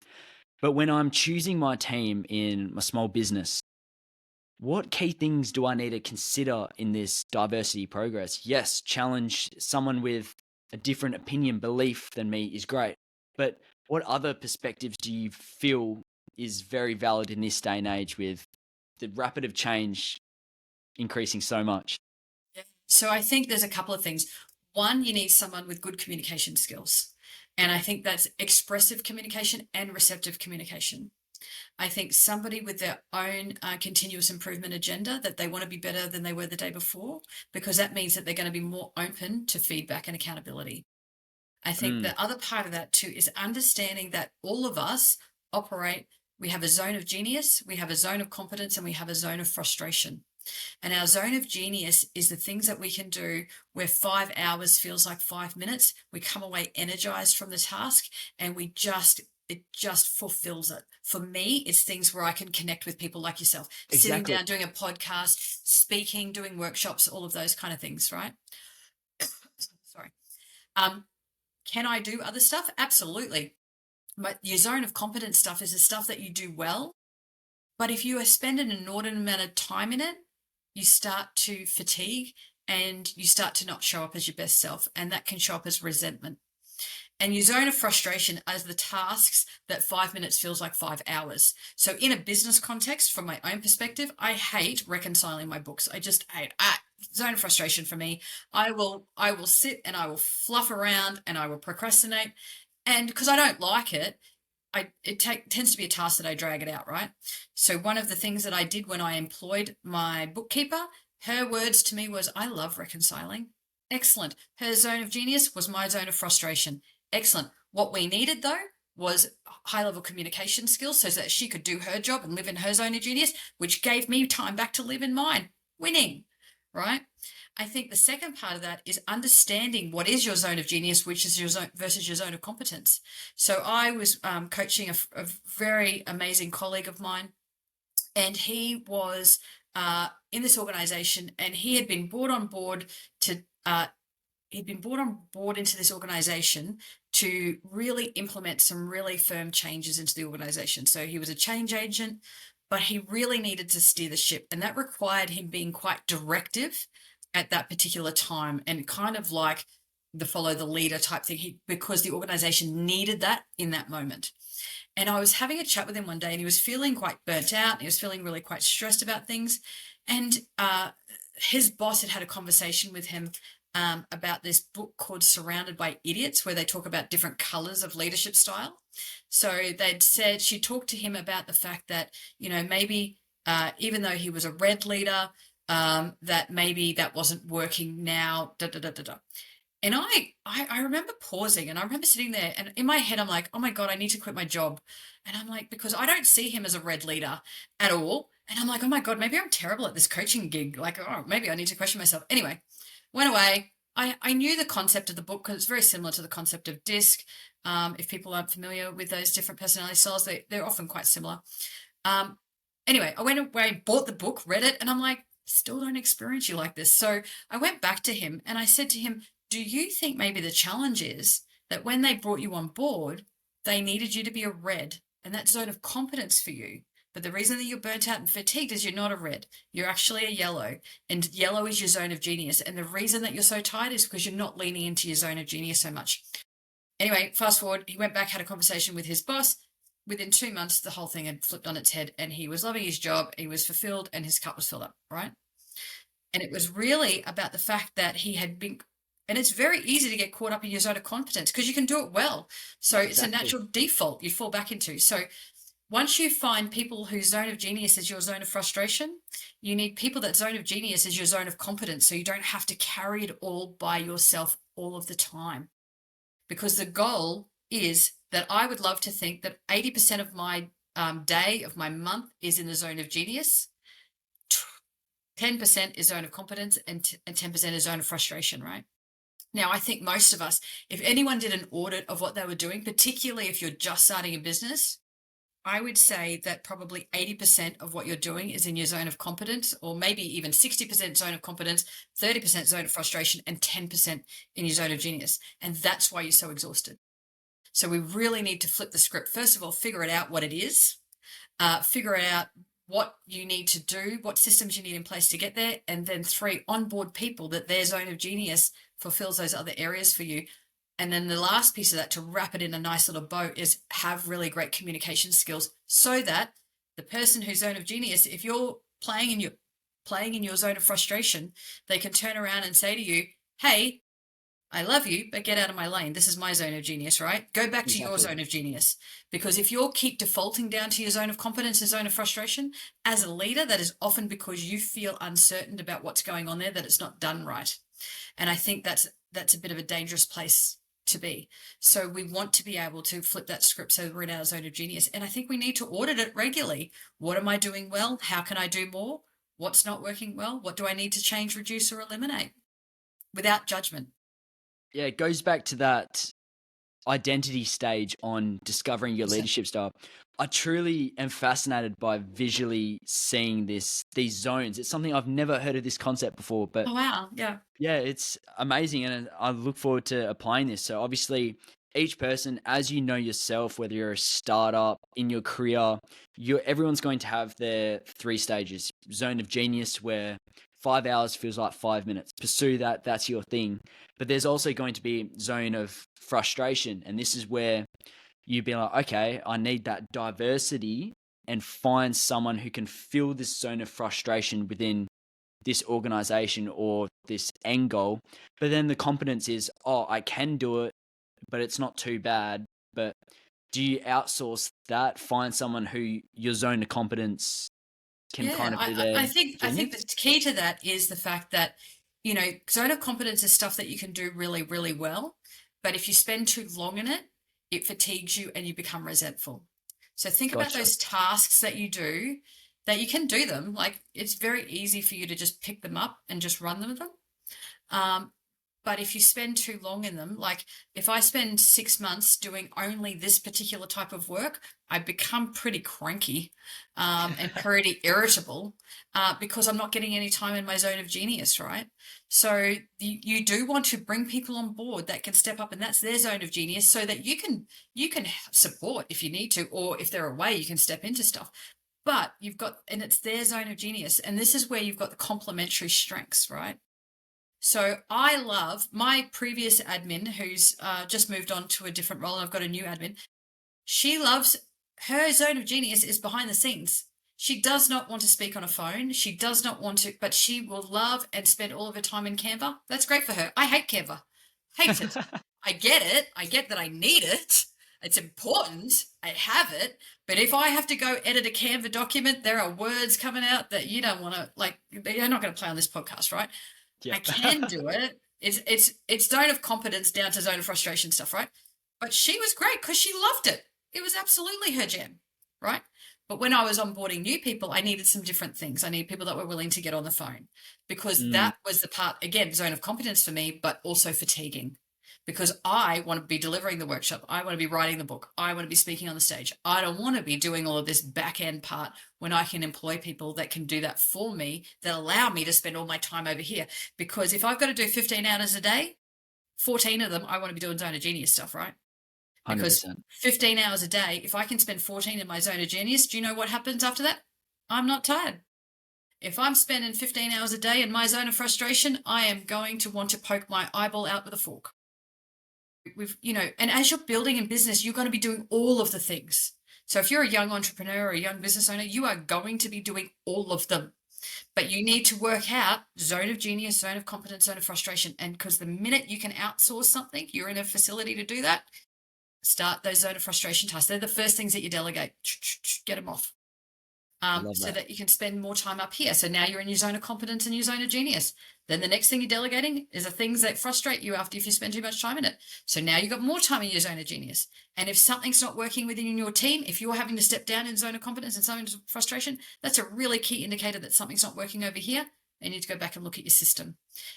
But when I'm choosing my team in my small business, what key things do I need to consider in this diversity progress? Yes, challenge someone with a different opinion, belief than me is great. But what other perspectives do you feel is very valid in this day and age with the rapid of change increasing so much? Yeah. So I think there's a couple of things. One, you need someone with good communication skills. And I think that's expressive communication and receptive communication. I think somebody with their own continuous improvement agenda, that they want to be better than they were the day before, because that means that they're going to be more open to feedback and accountability. I think Mm, the other part of that too is understanding that all of us operate, we have a zone of genius, we have a zone of competence, and we have a zone of frustration. And our zone of genius is the things that we can do where 5 hours feels like 5 minutes. We come away energized from the task, and it just fulfills it. For me, it's things where I can connect with people like yourself, sitting exactly. down, doing a podcast, speaking, doing workshops, all of those kind of things, right? Sorry. Um, can I do other stuff? Absolutely. But your zone of competence stuff is the stuff that you do well. But if you are spending an inordinate amount of time in it, you start to fatigue and you start to not show up as your best self. And that can show up as resentment. And your zone of frustration as the tasks that 5 minutes feels like 5 hours. So in a business context, from my own perspective, I hate reconciling my books. I just hate zone of frustration for me. I will sit and I will fluff around and I will procrastinate. And because I don't like it, tends to be a task that I drag it out, right? So one of the things that I did when I employed my bookkeeper, her words to me was, I love reconciling. Excellent. Her zone of genius was my zone of frustration. Excellent. What we needed though was high level communication skills so that she could do her job and live in her zone of genius, which gave me time back to live in mine. Winning, right? I think the second part of that is understanding what is your zone of genius, which is your zone versus your zone of competence. So I was coaching a very amazing colleague of mine, and he was in this organization, and he had been brought on board to he'd been brought on board into this organization to really implement some really firm changes into the organization. So he was a change agent, but he really needed to steer the ship, and that required him being quite directive at that particular time, and kind of like the follow the leader type thing, because the organization needed that in that moment. And I was having a chat with him one day, and he was feeling quite burnt out, and he was feeling really quite stressed about things. And his boss had had a conversation with him about this book called Surrounded by Idiots, where they talk about different colors of leadership style. So she talked to him about the fact that, maybe even though he was a red leader, that maybe that wasn't working now, da, da, da, da, da. And I remember pausing, and I remember sitting there, and in my head, I'm like, oh my God, I need to quit my job. And I'm like, because I don't see him as a red leader at all. And I'm like, oh my God, maybe I'm terrible at this coaching gig. Like, oh, maybe I need to question myself. Anyway, went away. I knew the concept of the book because it's very similar to the concept of DISC. If people aren't familiar with those different personality styles, they're often quite similar. Anyway, I went away, bought the book, read it, and I'm like, still don't experience you like this. So I went back to him and I said to him, do you think maybe the challenge is that when they brought you on board, they needed you to be a red and that zone of competence for you? But the reason that you're burnt out and fatigued is you're not a red. You're actually a yellow. And yellow is your zone of genius. And the reason that you're so tired is because you're not leaning into your zone of genius so much. Anyway, fast forward, he went back, had a conversation with his boss. Within 2 months, the whole thing had flipped on its head and he was loving his job. He was fulfilled and his cup was filled up, right? And it was really about the fact that he had been, and it's very easy to get caught up in your zone of competence because you can do it well. So it's a natural default you fall back into. So once you find people whose zone of genius is your zone of frustration, you need people that zone of genius is your zone of competence. So you don't have to carry it all by yourself all of the time. Because the goal is that I would love to think that 80% of my day, of my month, is in the zone of genius. 10% is zone of competence and 10% is zone of frustration, right? Now, I think most of us, if anyone did an audit of what they were doing, particularly if you're just starting a business, I would say that probably 80% of what you're doing is in your zone of competence, or maybe even 60% zone of competence, 30% zone of frustration, and 10% in your zone of genius. And that's why you're so exhausted. So we really need to flip the script. First of all, figure it out what it is, figure out what you need to do, what systems you need in place to get there, and then 3, onboard people that their zone of genius fulfills those other areas for you. And then the last piece of that, to wrap it in a nice little bow, is have really great communication skills so that the person whose zone of genius, if you're playing in your zone of frustration, they can turn around and say to you, hey, I love you, but get out of my lane. This is my zone of genius, right? Go back to your zone of genius. Because if you keep defaulting down to your zone of competence and zone of frustration, as a leader, that is often because you feel uncertain about what's going on there, that it's not done right. And I think that's a bit of a dangerous place to be. So we want to be able to flip that script so we're in our zone of genius. And I think we need to audit it regularly. What am I doing well? How can I do more? What's not working well? What do I need to change, reduce, or eliminate? Without judgment. Yeah, it goes back to that identity stage on discovering your leadership style. I truly am fascinated by visually seeing these zones. It's something I've never heard of this concept before, but oh wow, yeah, it's amazing, and I look forward to applying this. So obviously, each person, as you know yourself, whether you're a startup in your career, everyone's going to have their 3 stages. Zone of genius, where 5 hours feels like 5 minutes. Pursue that. That's your thing. But there's also going to be zone of frustration. And this is where you'd be like, okay, I need that diversity and find someone who can fill this zone of frustration within this organization or this end goal. But then the competence is, I can do it, but it's not too bad. But do you outsource that? Find someone who your zone of competence can kind of be there. I think the key to that is the fact that, zone of competence is stuff that you can do really, really well. But if you spend too long in it, it fatigues you and you become resentful. So think about those tasks that you do, that you can do them. Like, it's very easy for you to just pick them up and just run them with them. But if you spend too long in them, like if I spend 6 months doing only this particular type of work, I become pretty cranky and pretty irritable because I'm not getting any time in my zone of genius, right? So you do want to bring people on board that can step up, and that's their zone of genius, so that you can support if you need to, or if they're away, you can step into stuff. But and it's their zone of genius, and this is where you've got the complementary strengths, right? So I love my previous admin, who's just moved on to a different role, and I've got a new admin. She loves, her zone of genius is behind the scenes. She does not want to speak on a phone. She does not want to, but she will love and spend all of her time in Canva. That's great for her. I hate Canva. Hate it. I get it. I get that I need it. It's important. I have it. But if I have to go edit a Canva document, there are words coming out that you don't want to, like, you're not going to play on this podcast, right? Yeah. I can do it. It's zone of competence down to zone of frustration stuff, right? But she was great because she loved it. It was absolutely her jam, right? But when I was onboarding new people, I needed some different things. I needed people that were willing to get on the phone, because that was the part, again, zone of competence for me, but also fatiguing, because I want to be delivering the workshop. I want to be writing the book. I want to be speaking on the stage. I don't want to be doing all of this back end part when I can employ people that can do that for me, that allow me to spend all my time over here. Because if I've got to do 15 hours a day, 14 of them, I want to be doing Zone of Genius stuff, right? Because 100%. 15 hours a day, if I can spend 14 in my Zone of Genius, do you know what happens after that? I'm not tired. If I'm spending 15 hours a day in my zone of frustration, I am going to want to poke my eyeball out with a fork. And as you're building in business, you're going to be doing all of the things. So if you're a young entrepreneur or a young business owner, you are going to be doing all of them. But you need to work out zone of genius, zone of competence, zone of frustration. And because the minute you can outsource something, you're in a facility to do that, start those zone of frustration tasks. They're the first things that you delegate. Get them off. I love So that. that you can spend more time up here. So now you're in your zone of competence and your zone of genius. Then the next thing you're delegating is the things that frustrate you after if you spend too much time in it. So now you've got more time in your zone of genius. And if something's not working within your team, if you're having to step down in zone of competence and zone of frustration, that's a really key indicator that something's not working over here. And you need to go back and look at your system.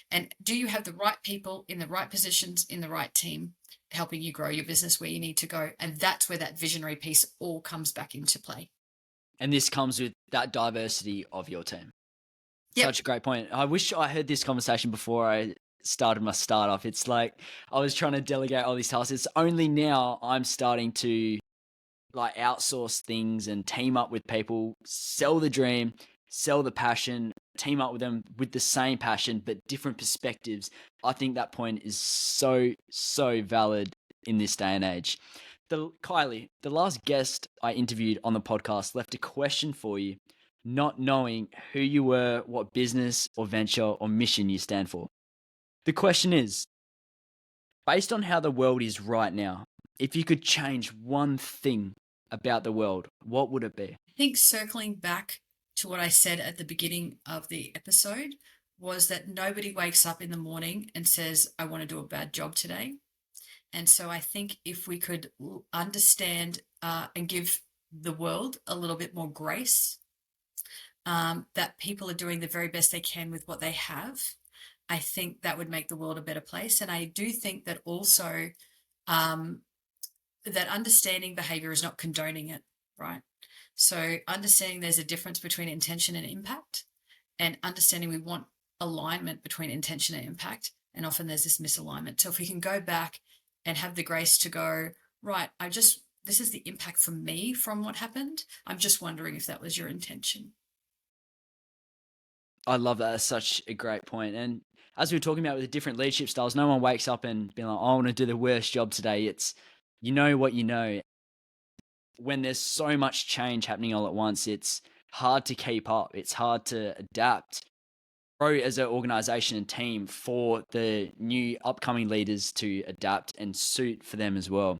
And do you have the right people in the right positions in the right team helping you grow your business where you need to go? And that's where that visionary piece all comes back into play. And this comes with that diversity of your team. Yep. Such a great point. I wish I heard this conversation before I started my startup. It's like I was trying to delegate all these tasks. It's only now I'm starting to like outsource things and team up with people, sell the dream, sell the passion, team up with them with the same passion but different perspectives. I think that point is so valid in this day and age. Kylee, the last guest I interviewed on the podcast left a question for you, not knowing who you were, what business or venture or mission you stand for. The question is, based on how the world is right now, if you could change one thing about the world, what would it be? I think circling back to what I said at the beginning of the episode was that nobody wakes up in the morning and says, I want to do a bad job today. And so I think if we could understand and give the world a little bit more grace, that people are doing the very best they can with what they have, I think that would make the world a better place. And I do think that also that understanding behavior is not condoning it, right? So understanding there's a difference between intention and impact, and understanding we want alignment between intention and impact. And often there's this misalignment. So if we can go back and have the grace to go, right, this is the impact for me from what happened. I'm just wondering if that was your intention. I love that. That's such a great point. And as we were talking about with the different leadership styles, no one wakes up and being like, I want to do the worst job today. It's, you know what you know. When there's so much change happening all at once, it's hard to keep up. It's hard to adapt, grow as an organization and team for the new upcoming leaders to adapt and suit for them as well.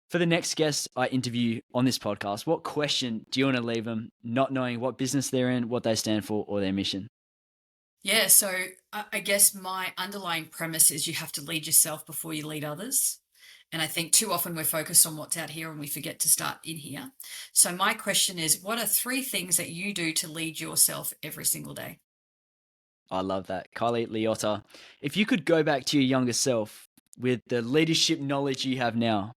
For the next guest I interview on this podcast, what question do you want to leave them, not knowing what business they're in, what they stand for, or their mission? Yeah, so I guess my underlying premise is you have to lead yourself before you lead others. And I think too often we're focused on what's out here and we forget to start in here. So my question is, what are 3 things that you do to lead yourself every single day? I love that. Kylee Leota, if you could go back to your younger self with the leadership knowledge you have now,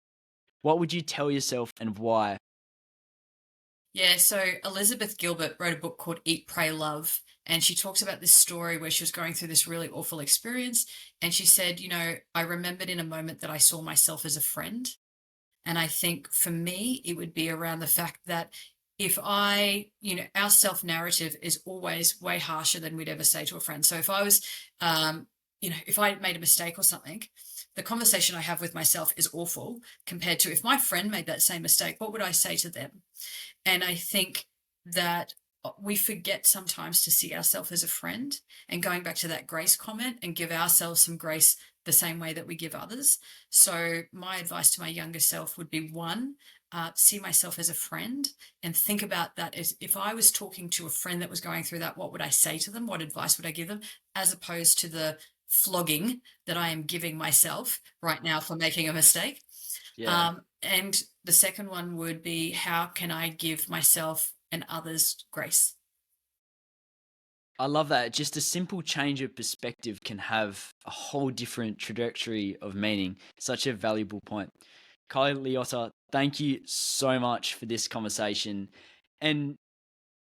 what would you tell yourself and why? Yeah, so Elizabeth Gilbert wrote a book called Eat, Pray, Love. And she talks about this story where she was going through this really awful experience. And she said, I remembered in a moment that I saw myself as a friend. And I think for me, it would be around the fact that if our self-narrative is always way harsher than we'd ever say to a friend. So if I was, if I made a mistake or something, the conversation I have with myself is awful compared to if my friend made that same mistake, what would I say to them? And I think that we forget sometimes to see ourselves as a friend, and going back to that grace comment and give ourselves some grace the same way that we give others. So my advice to my younger self would be 1, see myself as a friend and think about that as if I was talking to a friend that was going through that, what would I say to them? What advice would I give them? As opposed to the flogging that I am giving myself right now for making a mistake. Yeah. And the second one would be, how can I give myself and others grace? I love that. Just a simple change of perspective can have a whole different trajectory of meaning. Such a valuable point. Kylie Leota, thank you so much for this conversation. And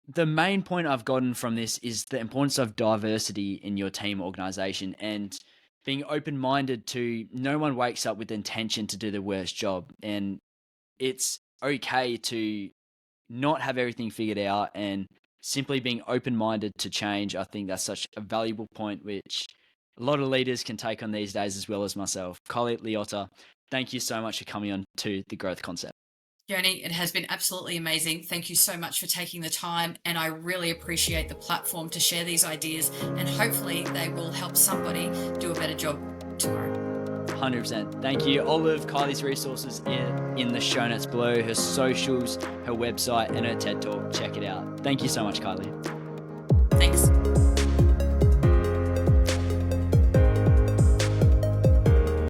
the main point I've gotten from this is the importance of diversity in your team organization and being open minded to no one wakes up with the intention to do the worst job. And it's okay to not have everything figured out and simply being open minded to change. I think that's such a valuable point, which a lot of leaders can take on these days, as well as myself. Kylee Leota, thank you so much for coming on to the Growth Concept. Yoni, it has been absolutely amazing. Thank you so much for taking the time, and I really appreciate the platform to share these ideas, and hopefully they will help somebody do a better job tomorrow. 100%. Thank you. All of Kylie's resources in the show notes below, her socials, her website, and her TED Talk. Check it out. Thank you so much, Kylee.